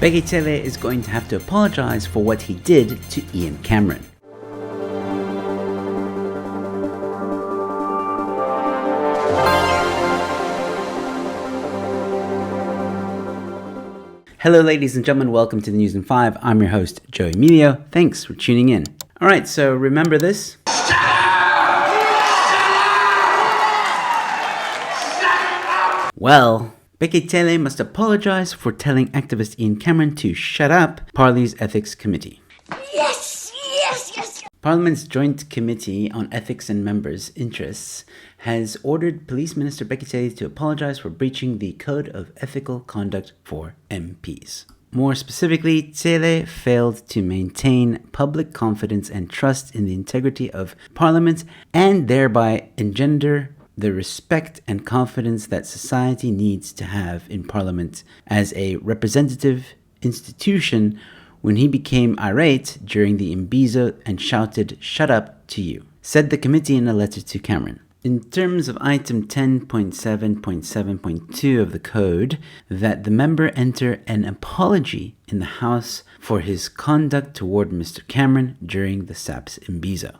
Bheki Cele is going to have to apologise for what he did to Ian Cameron. Hello ladies and gentlemen, welcome to the News in 5. I'm your host, Joe Emilio. Thanks for tuning in. Alright, so remember this? Well, Bheki Cele must apologise for telling activist Ian Cameron to shut up, Parli's Ethics Committee. Yes! Parliament's Joint Committee on Ethics and Members' Interests has ordered Police Minister Bheki Cele to apologise for breaching the Code of Ethical Conduct for MPs. More specifically, Cele failed to maintain public confidence and trust in the integrity of Parliament and thereby engender the respect and confidence that society needs to have in Parliament as a representative institution when he became irate during the imbizo and shouted, "Shut up" to you, said the committee in a letter to Cameron. In terms of item 10.7.7.2 of the code, that the member enter an apology in the House for his conduct toward Mr. Cameron during the SAP's imbizo.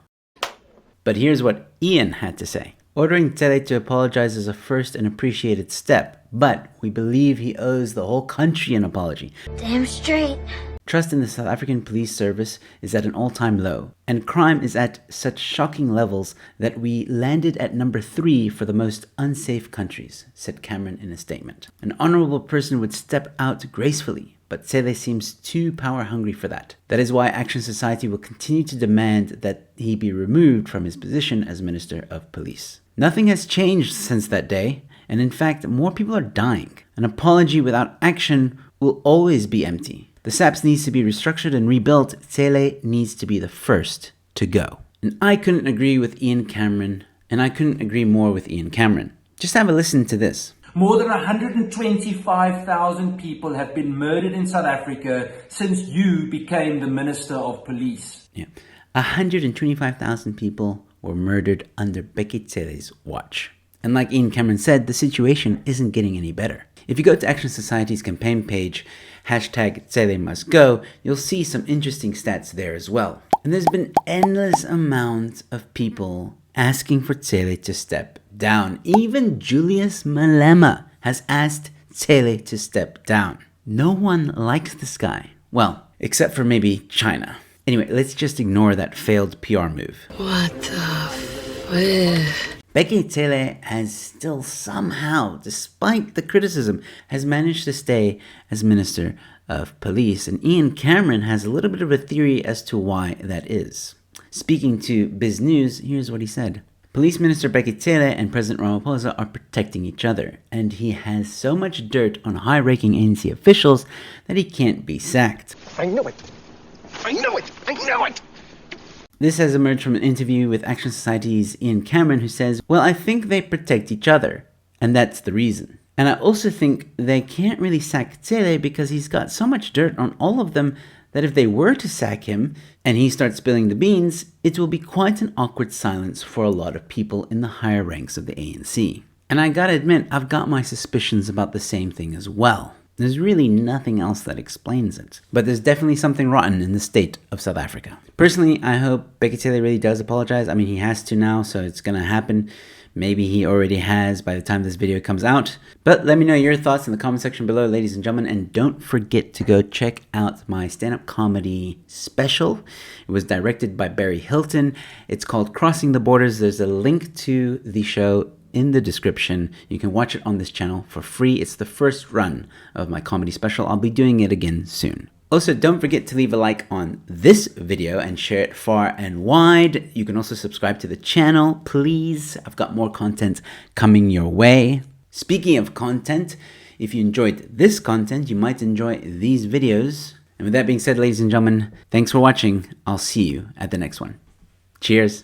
But here's what Ian had to say. Ordering Cele to apologize is a first and appreciated step, but we believe he owes the whole country an apology. Damn straight. Trust in the South African police service is at an all-time low, and crime is at such shocking levels that we landed at number 3 for the most unsafe countries, said Cameron in a statement. An honorable person would step out gracefully, but Cele seems too power-hungry for that. That is why Action Society will continue to demand that he be removed from his position as Minister of Police. Nothing has changed since that day, and in fact, more people are dying. An apology without action will always be empty. The SAPS needs to be restructured and rebuilt. Cele needs to be the first to go. And I couldn't agree with Ian Cameron, and I couldn't agree more with Ian Cameron. Just have a listen to this. More than 125,000 people have been murdered in South Africa since you became the Minister of Police. Yeah, 125,000 people were murdered under Bheki Cele's watch. And like Ian Cameron said, the situation isn't getting any better. If you go to Action Society's campaign page, #CeleMustGo, you'll see some interesting stats there as well. And there's been endless amounts of people asking for Cele to step down. Even Julius Malema has asked Cele to step down. No one likes this guy. Well, except for maybe China. Anyway, let's just ignore that failed PR move. What the Bheki Cele has still somehow, despite the criticism, has managed to stay as Minister of Police, and Ian Cameron has a little bit of a theory as to why that is. Speaking to Biz News, here's what he said. Police Minister Bheki Cele and President Ramaphosa are protecting each other, and he has so much dirt on high-ranking ANC officials that he can't be sacked. I know it! This has emerged from an interview with Action Society's Ian Cameron, who says, well, I think they protect each other, and that's the reason. And I also think they can't really sack Cele because he's got so much dirt on all of them that if they were to sack him and he starts spilling the beans, it will be quite an awkward silence for a lot of people in the higher ranks of the ANC. And I gotta admit, I've got my suspicions about the same thing as well. There's really nothing else that explains it. But there's definitely something rotten in the state of South Africa. Personally, I hope Bheki Cele really does apologize. I mean, he has to now, so it's gonna happen. Maybe he already has by the time this video comes out. But let me know your thoughts in the comment section below, ladies and gentlemen. And don't forget to go check out my stand-up comedy special. It was directed by Barry Hilton. It's called Crossing the Borders. There's a link to the show in the description. You can watch it on this channel for free. It's the first run of my comedy special. I'll be doing it again soon. Also, don't forget to leave a like on this video and share it far and wide. You can also subscribe to the channel, please. I've got more content coming your way. Speaking of content, if you enjoyed this content, you might enjoy these videos. And with that being said, ladies and gentlemen, thanks for watching. I'll see you at the next one. Cheers.